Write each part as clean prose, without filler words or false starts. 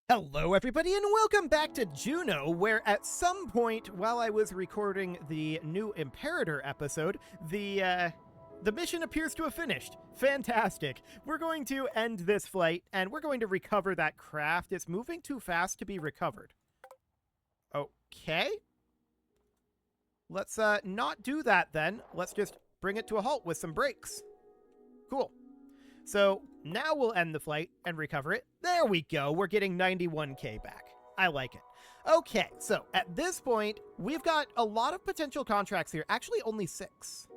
Hello everybody and welcome back to Juno, where at some point while I was recording the new Imperator episode, the mission appears to have finished. Fantastic. We're going to end this flight and we're going to recover that craft. It's moving too fast to be recovered. Okay. Let's not do that then. Let's just bring it to a halt with some brakes. Cool. So now we'll end the flight and recover it. There we go. We're getting 91k back. I like it. Okay, so at this point, we've got a lot of potential contracts here. Actually, only 6.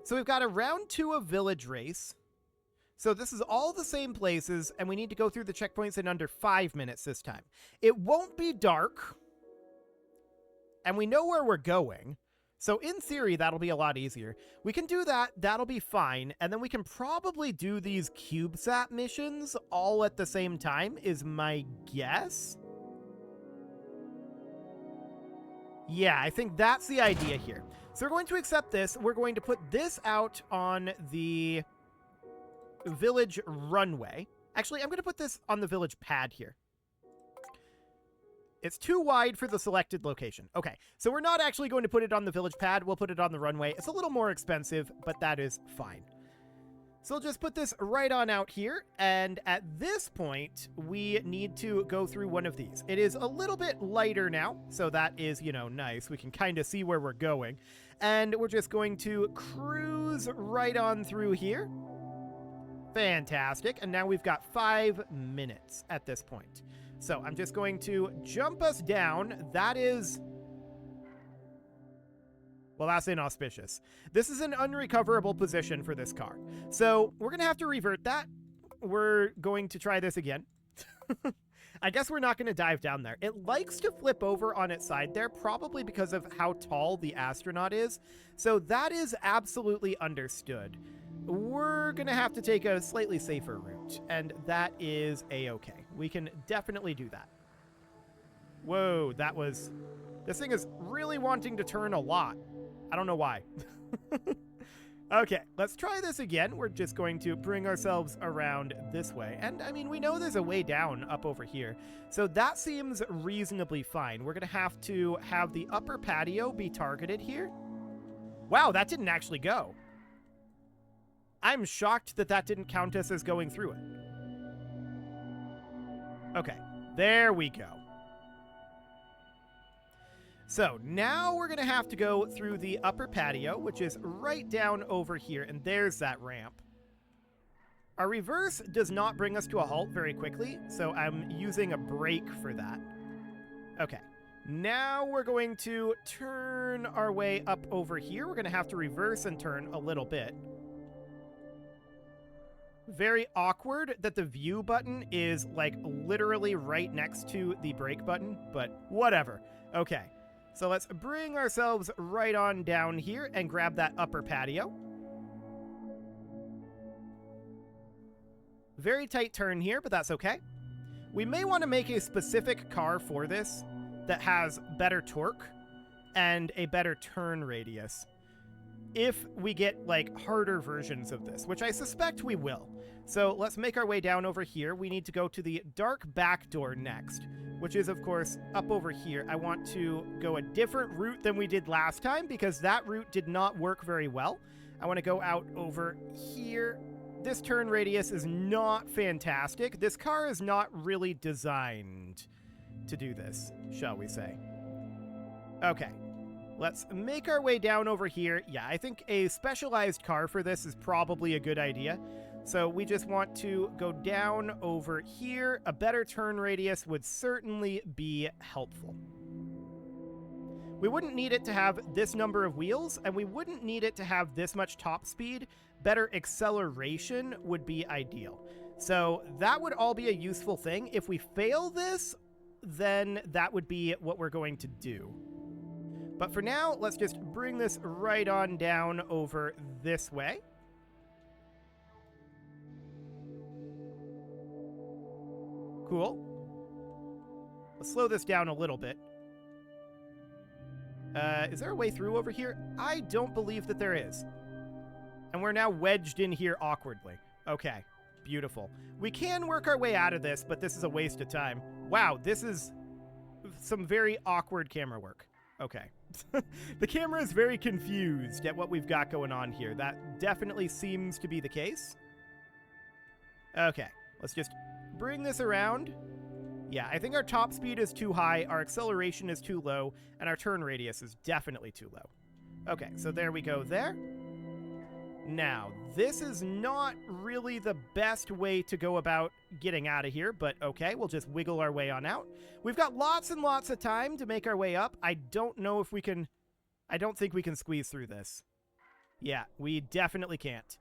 So we've got a round 2 of Village Race. So this is all the same places, and we need to go through the checkpoints in under 5 minutes this time. It won't be dark, and we know where we're going. So in theory, that'll be a lot easier. We can do that, that'll be fine, and then we can probably do these CubeSat missions all at the same time, is my guess. Yeah, I think that's the idea here. So we're going to accept this. We're going to put this out on the village runway. Actually, I'm going to put this on the village pad here. It's too wide for the selected location. Okay, so we're not actually going to put it on the village pad. We'll put it on the runway. It's a little more expensive, but that is fine. So we'll just put this right on out here. And at this point, we need to go through one of these. It is a little bit lighter now, so that is, you know, nice. We can kind of see where we're going. And we're just going to cruise right on through here. Fantastic. And now we've got 5 minutes at this point. So I'm just going to jump us down. That is... well, that's inauspicious. This is an unrecoverable position for this car. So we're going to have to revert that. We're going to try this again. I guess we're not going to dive down there. It likes to flip over on its side there, probably because of how tall the astronaut is. So that is absolutely understood. We're going to have to take a slightly safer route, and that is a-okay. We can definitely do that. Whoa, that was... this thing is really wanting to turn a lot. I don't know why. Okay, let's try this again. We're just going to bring ourselves around this way. And, I mean, we know there's a way down up over here. So that seems reasonably fine. We're going to have the upper patio be targeted here. Wow, that didn't actually go. I'm shocked that that didn't count us as going through it. Okay, there we go. So now we're going to have to go through the upper patio, which is right down over here, and there's that ramp. Our reverse does not bring us to a halt very quickly, so I'm using a brake for that. Okay, now we're going to turn our way up over here. We're going to have to reverse and turn a little bit. Very awkward that the view button is like literally right next to the brake button, but whatever. Okay, so let's bring ourselves right on down here and grab that upper patio. Very tight turn here, but that's okay. We may want to make a specific car for this that has better torque and a better turn radius if we get like harder versions of this, which I suspect we will. So let's make our way down over here. We need to go to the dark back door next, which is of course up over here. I want to go a different route than we did last time because that route did not work very well. I want to go out over here. This turn radius is not fantastic. This car is not really designed to do this, shall we say. Okay. Let's make our way down over here. Yeah, I think a specialized car for this is probably a good idea. So we just want to go down over here. A better turn radius would certainly be helpful. We wouldn't need it to have this number of wheels, and we wouldn't need it to have this much top speed. Better acceleration would be ideal. So that would all be a useful thing. If we fail this, then that would be what we're going to do. But for now, let's just bring this right on down over this way. Cool. Let's slow this down a little bit. Is there a way through over here? I don't believe that there is. And we're now wedged in here awkwardly. Okay. Beautiful. We can work our way out of this, but this is a waste of time. Wow, this is some very awkward camera work. Okay. The camera is very confused at what we've got going on here. That definitely seems to be the case. Okay, let's just bring this around. Yeah, I think our top speed is too high, our acceleration is too low, and our turn radius is definitely too low. Okay, so there we go there. Now, this is not really the best way to go about getting out of here, but okay, we'll just wiggle our way on out. We've got lots and lots of time to make our way up. I don't know if we can... I don't think we can squeeze through this. Yeah, we definitely can't.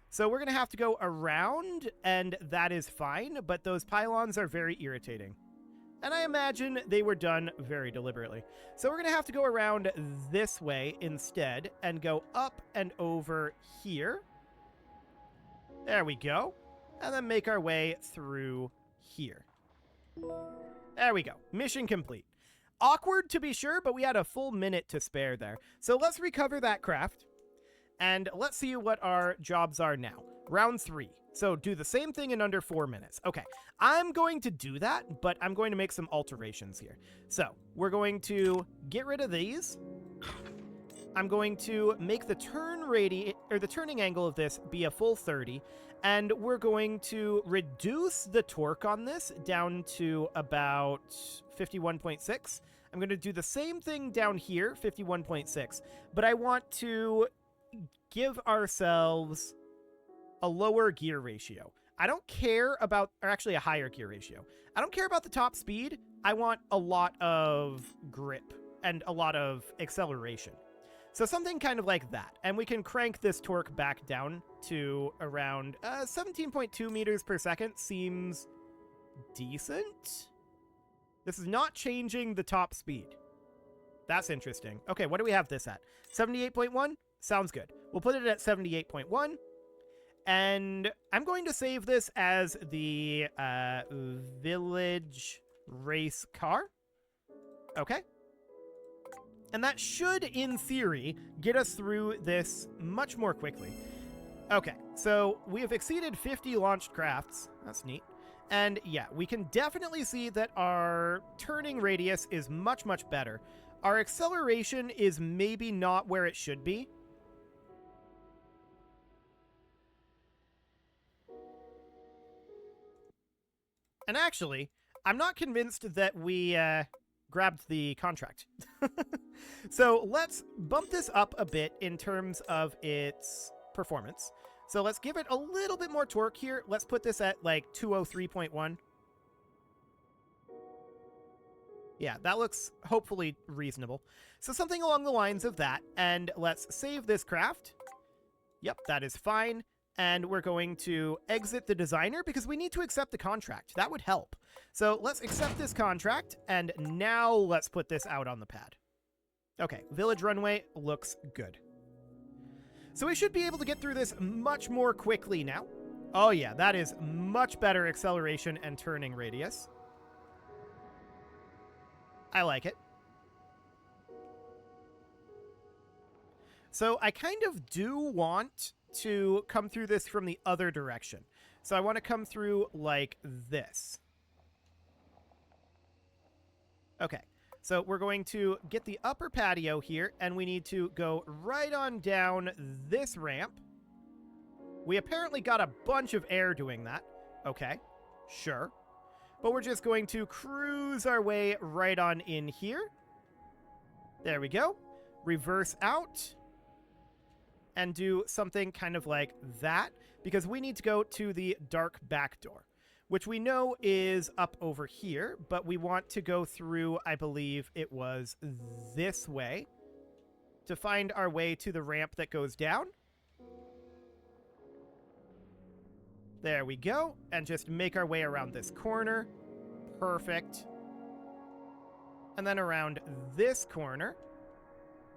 So we're going to have to go around, and that is fine, but those pylons are very irritating. And I imagine they were done very deliberately. So we're going to have to go around this way instead and go up and over here. There we go. And then make our way through here. There we go. Mission complete. Awkward to be sure, but we had a full minute to spare there. So let's recover that craft. And let's see what our jobs are now. Round 3. So do the same thing in under 4 minutes. Okay, I'm going to do that, but I'm going to make some alterations here. So we're going to get rid of these. I'm going to make the the turning angle of this be a full 30, and we're going to reduce the torque on this down to about 51.6. I'm going to do the same thing down here, 51.6, but I want to give ourselves a lower gear ratio. I don't care about, or actually a higher gear ratio. I don't care about the top speed. I want a lot of grip and a lot of acceleration. So something kind of like that. And we can crank this torque back down to around 17.2 meters per second. Seems decent. This is not changing the top speed. That's interesting. Okay, what do we have this at? 78.1? Sounds good. We'll put it at 78.1. And I'm going to save this as the village race car. Okay. And that should, in theory, get us through this much more quickly. Okay, so we have exceeded 50 launched crafts. That's neat. And yeah, we can definitely see that our turning radius is much, much better. Our acceleration is maybe not where it should be. And actually, I'm not convinced that we grabbed the contract. So let's bump this up a bit in terms of its performance. So let's give it a little bit more torque here. Let's put this at like 203.1. Yeah, that looks hopefully reasonable. So something along the lines of that. And let's save this craft. Yep, that is fine. And we're going to exit the designer because we need to accept the contract. That would help. So let's accept this contract, and now let's put this out on the pad. Okay, village runway looks good. So we should be able to get through this much more quickly now. Oh yeah, that is much better acceleration and turning radius. I like it. So I kind of do want to come through this from the other direction. So I want to come through like this. Okay, so we're going to get the upper patio here, and we need to go right on down this ramp. We apparently got a bunch of air doing that. Okay, sure. But we're just going to cruise our way right on in here. There we go. Reverse out. And do something kind of like that, because we need to go to the dark back door, which we know is up over here, but we want to go through, I believe it was this way, to find our way to the ramp that goes down. There we go, and just make our way around this corner. Perfect. And then around this corner,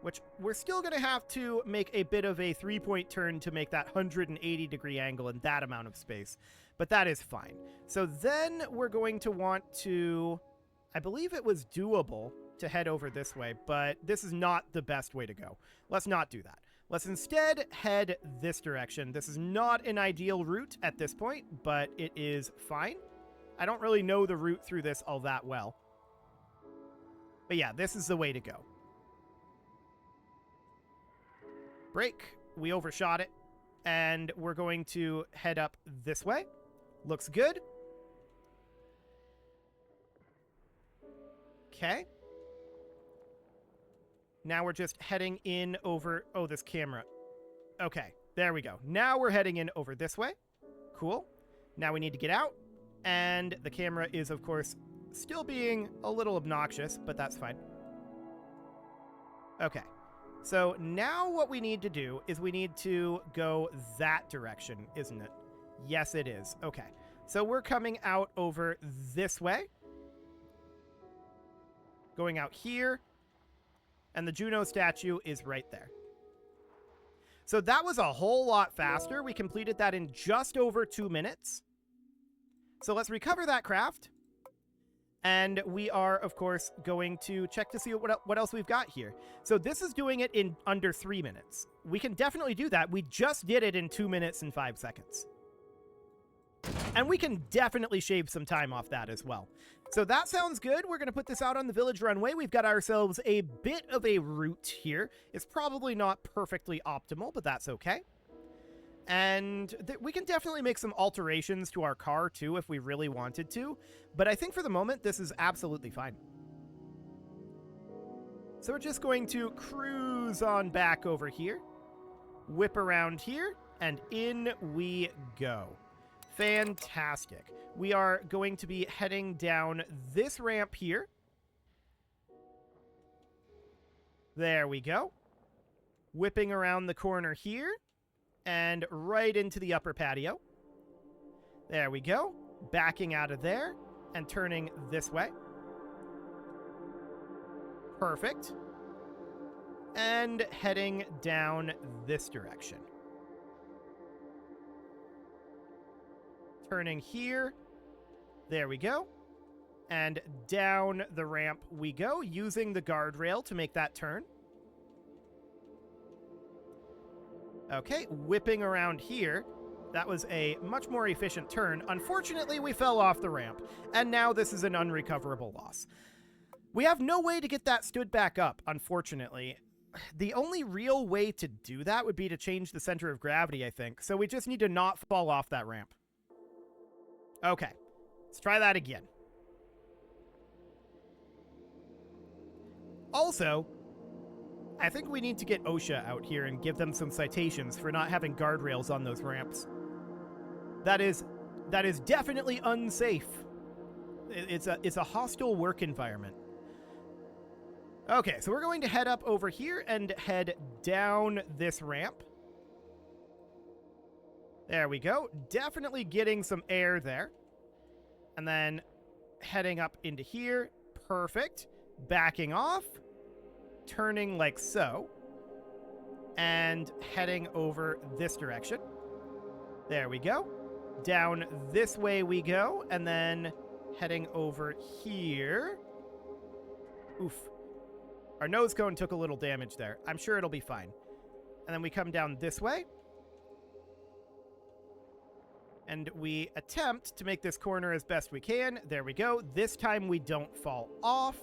which we're still going to have to make a bit of a 3-point turn to make that 180-degree angle in that amount of space. But that is fine. So then we're going to want to... I believe it was doable to head over this way, but this is not the best way to go. Let's not do that. Let's instead head this direction. This is not an ideal route at this point, but it is fine. I don't really know the route through this all that well. But yeah, this is the way to go. Brake. We overshot it. And we're going to head up this way. Looks good. Okay. Now we're just heading in over... Oh, this camera. Okay, there we go. Now we're heading in over this way. Cool. Now we need to get out. And the camera is, of course, still being a little obnoxious, but that's fine. Okay. So now what we need to do is we need to go that direction, isn't it? Yes, it is. Okay. So we're coming out over this way. Going out here. And the Juno statue is right there. So that was a whole lot faster. We completed that in just over 2 minutes. So let's recover that craft. And we are, of course, going to check to see what else we've got here. So this is doing it in under 3 minutes. We can definitely do that. We just did it in 2 minutes and 5 seconds. And we can definitely shave some time off that as well. So that sounds good. We're going to put this out on the village runway. We've got ourselves a bit of a route here. It's probably not perfectly optimal, but that's okay. And we can definitely make some alterations to our car, too, if we really wanted to. But I think for the moment, this is absolutely fine. So we're just going to cruise on back over here. Whip around here, and in we go. Fantastic. We are going to be heading down this ramp here. There we go. Whipping around the corner here. And right into the upper patio. There we go. Backing out of there and turning this way. Perfect. And heading down this direction. Turning here. There we go. And down the ramp we go, using the guardrail to make that turn. Okay, whipping around here. That was a much more efficient turn. Unfortunately, we fell off the ramp, and now this is an unrecoverable loss. We have no way to get that stood back up, unfortunately. The only real way to do that would be to change the center of gravity, I think. So we just need to not fall off that ramp. Okay, let's try that again. Also, I think we need to get OSHA out here and give them some citations for not having guardrails on those ramps. That is definitely unsafe. It's a hostile work environment. Okay, so we're going to head up over here and head down this ramp. There we go. Definitely getting some air there. And then heading up into here. Perfect. Backing off. Turning like so. And heading over this direction. There we go. Down this way we go. And then heading over here. Oof. Our nose cone took a little damage there. I'm sure it'll be fine. And then we come down this way. And we attempt to make this corner as best we can. There we go. This time we don't fall off.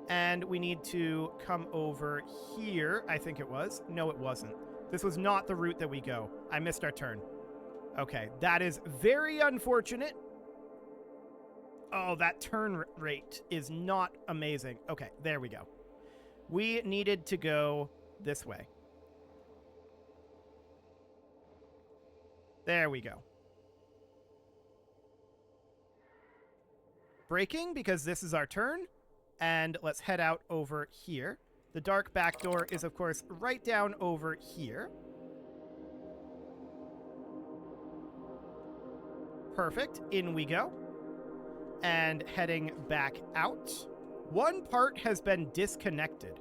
And we need to come over here, I think it was. No, it wasn't. This was not the route that we go. I missed our turn. Okay, that is very unfortunate. Oh, that turn rate is not amazing. Okay, there we go. We needed to go this way. There we go. Braking, because this is our turn. And let's head out over here. The dark back door is, of course, right down over here. Perfect. In we go. And heading back out. One part has been disconnected.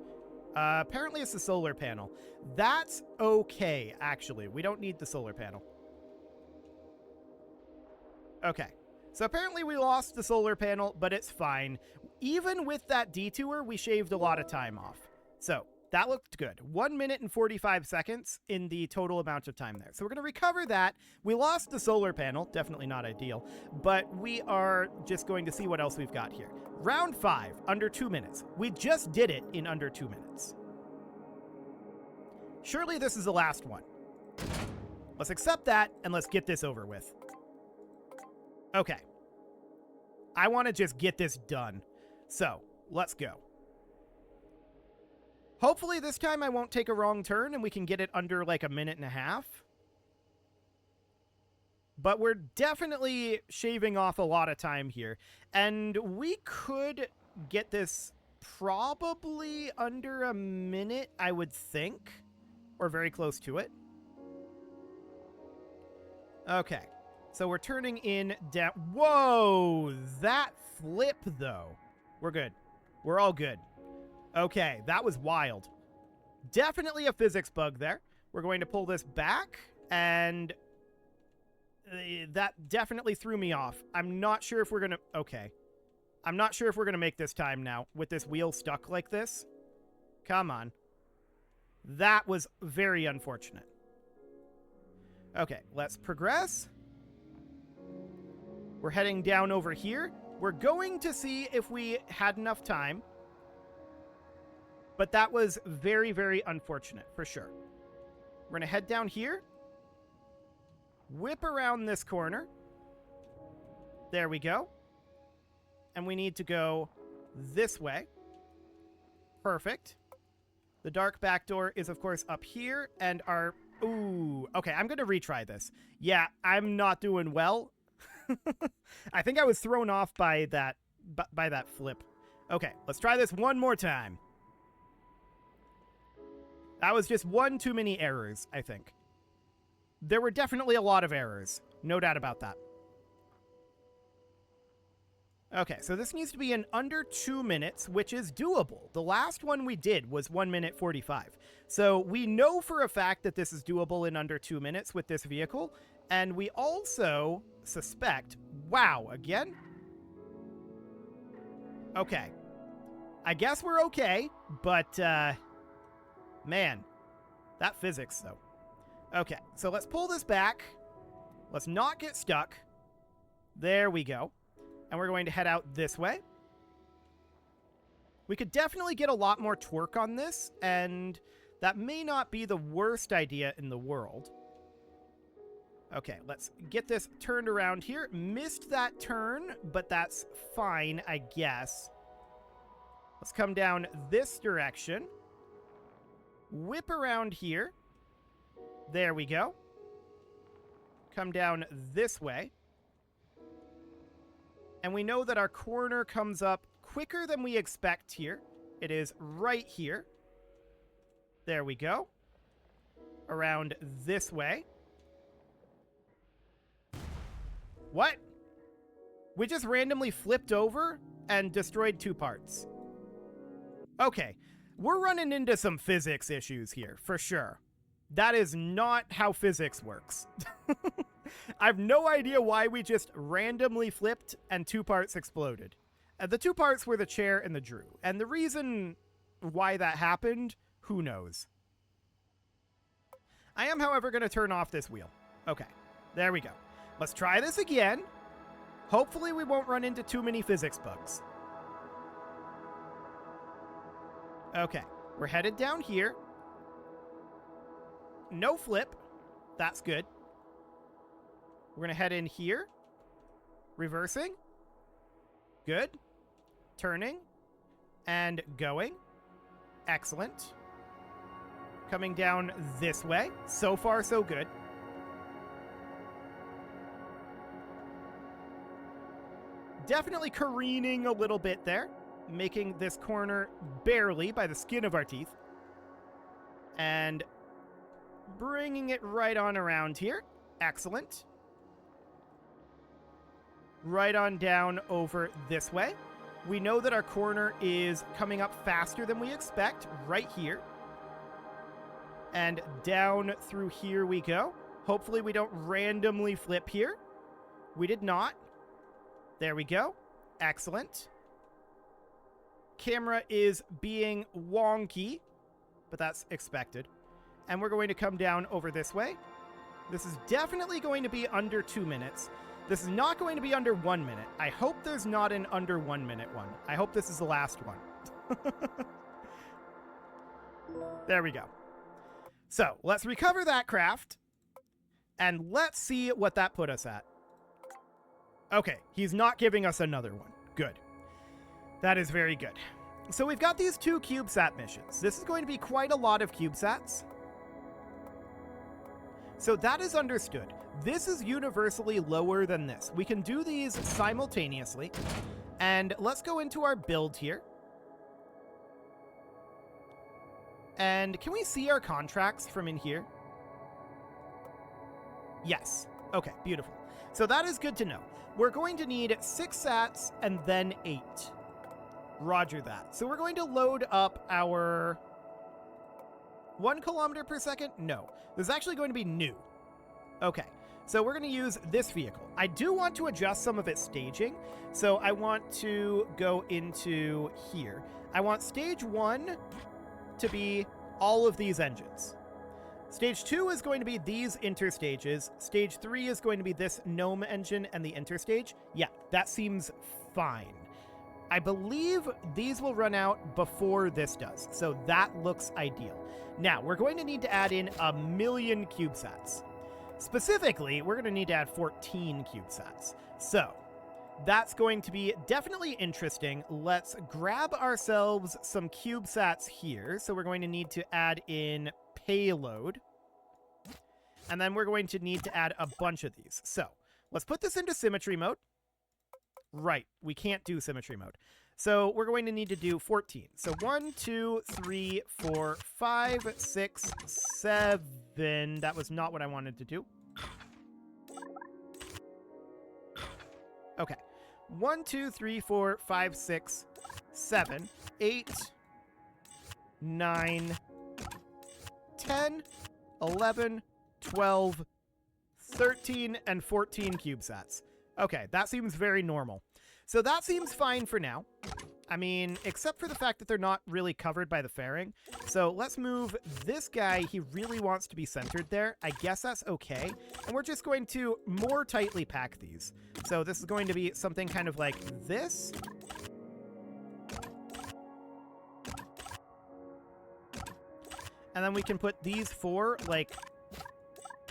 Apparently it's the solar panel. That's okay, actually. We don't need the solar panel. Okay. So apparently we lost the solar panel, but it's fine. Even with that detour, we shaved a lot of time off. So That looked good. 1 minute and 45 seconds in the total amount of time there. So we're going to recover that. We lost the solar panel. Definitely not ideal. But we are just going to see what else we've got here. Round 5, under 2 minutes. We just did it in under 2 minutes. Surely this is the last one. Let's accept that, and let's get this over with. Okay. I want to just get this done. So, let's go. Hopefully this time I won't take a wrong turn and we can get it under like a minute and a half. But we're definitely shaving off a lot of time here. And we could get this probably under a minute, I would think. Or very close to it. Okay. So we're turning in down. Whoa! That flip, though. We're good. We're all good. Okay, that was wild. Definitely a physics bug there. We're going to pull this back, and that definitely threw me off. I'm not sure if we're going to... Okay. I'm not sure if we're going to make this time now with this wheel stuck like this. Come on. That was very unfortunate. Okay, let's progress. We're heading down over here. We're going to see if we had enough time. But that was very, very unfortunate, for sure. We're going to head down here. Whip around this corner. There we go. And we need to go this way. Perfect. The dark back door is, of course, up here. And our... Ooh. Okay, I'm going to retry this. Yeah, I'm not doing well. I think I was thrown off by that flip. Okay, let's try this one more time. That was just one too many errors, I think. There were definitely a lot of errors. No doubt about that. Okay, so this needs to be in under 2 minutes, which is doable. The last one we did was 1 minute 45. So we know for a fact that this is doable in under 2 minutes with this vehicle. And we also suspect... Wow, again? Okay. I guess we're okay, but, man, that physics, though. Okay, so let's pull this back. Let's not get stuck. There we go. And we're going to head out this way. We could definitely get a lot more torque on this, and that may not be the worst idea in the world. Okay, let's get this turned around here. Missed that turn, but that's fine, I guess. Let's come down this direction. Whip around here. There we go. Come down this way. And we know that our corner comes up quicker than we expect here. It is right here. There we go. Around this way. What? We just randomly flipped over and destroyed 2 parts. Okay, we're running into some physics issues here, for sure. That is not how physics works. I have no idea why we just randomly flipped and 2 parts exploded. The 2 parts were the chair and the Drew. And the reason why that happened, who knows? I am, however, going to turn off this wheel. Okay, there we go. Let's try this again. Hopefully we won't run into too many physics bugs. Okay, we're headed down here. No flip. That's good. We're going to head in here. Reversing. Good. Turning. And going. Excellent. Coming down this way. So far, so good. Definitely careening a little bit there. Making this corner barely by the skin of our teeth. And bringing it right on around here. Excellent. Right on down over this way. We know that our corner is coming up faster than we expect. Right here. And down through here we go. Hopefully we don't randomly flip here. We did not. There we go. Excellent. Camera is being wonky. but that's expected. And we're going to come down over this way. This is definitely going to be under 2 minutes. This is not going to be under 1 minute. I hope there's not an under 1 minute one. I hope this is the last one. There we go. So let's recover that craft and let's see what that put us at. Okay, he's not giving us another one. Good. That is very good. So we've got these 2 CubeSat missions. This is going to be quite a lot of CubeSats. So that is understood. This is universally lower than this. We can do these simultaneously. And let's go into our build here. And can we see our contracts from in here? Yes. Okay, beautiful. So that is good to know. We're going to need 6 sats and then 8. Roger that. So we're going to load up our 1 kilometer per second? No. This is actually going to be new. Okay. So we're going to use this vehicle. I do want to adjust some of its staging. So I want to go into here. I want stage 1 to be all of these engines. Stage 2 is going to be these interstages. Stage 3 is going to be this gnome engine and the interstage. Yeah, that seems fine. I believe these will run out before this does, so that looks ideal. Now, we're going to need to add in 1 million CubeSats. Specifically, we're going to need to add 14 CubeSats. So, that's going to be definitely interesting. Let's grab ourselves some CubeSats here. So we're going to need to add in payload. And then we're going to need to add a bunch of these. So let's put this into symmetry mode. Right, we can't do symmetry mode. So we're going to need to do 14. So 1, 2, 3, 4, 5, 6, 7. That was not what I wanted to do. Okay. 1, 2, 3, 4, 5, 6, 7, 8, 9, 10, 11, 12, 13, and 14 CubeSats. Okay, that seems very normal. So that seems fine for now. I mean, except for the fact that they're not really covered by the fairing. So let's move this guy. He really wants to be centered there. I guess that's okay. And we're just going to more tightly pack these. So this is going to be something kind of like this. And then we can put these 4, like,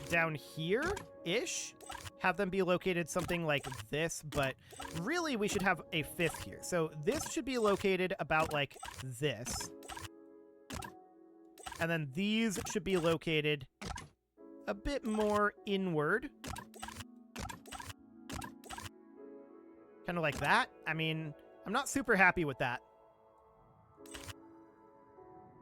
down here-ish. Have them be located something like this, but really we should have a 5th here. So this should be located about like this. And then these should be located a bit more inward. Kind of like that. I mean, I'm not super happy with that.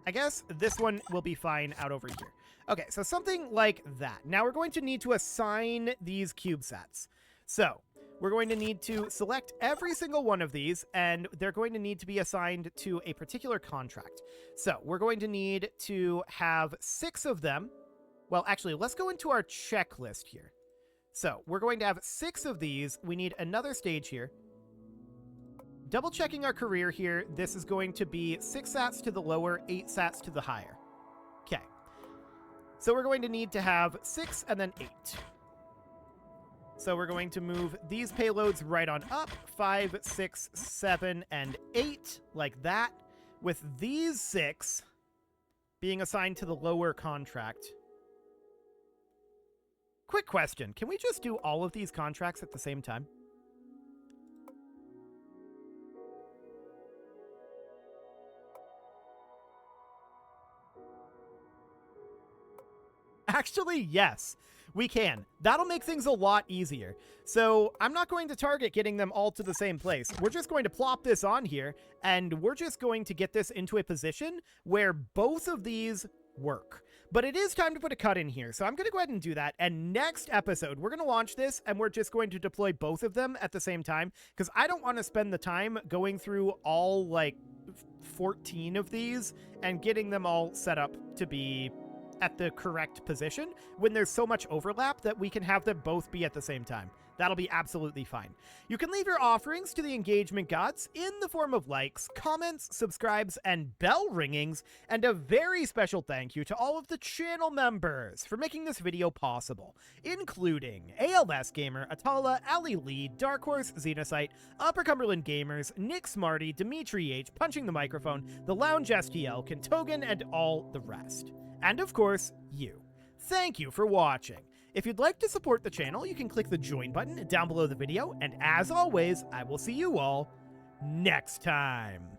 I guess this one will be fine out over here. Okay, so something like that. Now we're going to need to assign these CubeSats. So we're going to need to select every single one of these, and they're going to need to be assigned to a particular contract. So we're going to need to have 6 of them. Well, actually, let's go into our checklist here. So we're going to have 6 of these. We need another stage here. Double checking our career here. This is going to be 6 sats to the lower, 8 sats to the higher. Okay. So we're going to need to have 6 and then 8. So we're going to move these payloads right on up. 5, 6, 7, and 8, like that. With these 6 being assigned to the lower contract. Quick question. Can we just do all of these contracts at the same time? Actually, yes, we can. That'll make things a lot easier. So I'm not going to target getting them all to the same place. We're just going to plop this on here, and we're just going to get this into a position where both of these work. But it is time to put a cut in here, so I'm going to go ahead and do that. And next episode, we're going to launch this, and we're just going to deploy both of them at the same time, because I don't want to spend the time going through all, like, 14 of these and getting them all set up to be at the correct position when there's so much overlap that we can have them both be at the same time. That'll be absolutely fine. You can leave your offerings to the engagement gods in the form of likes, comments, subscribes, and bell ringings, and a very special thank you to all of the channel members for making this video possible, including ALS Gamer, Atala, Ali Lee, Dark Horse, Xenocyte, Upper Cumberland Gamers, Nick Smarty, Dimitri H, Punching the Microphone, The Lounge STL, Kentogan, and all the rest. And of course, you. Thank you for watching. If you'd like to support the channel, you can click the join button down below the video, and as always, I will see you all next time.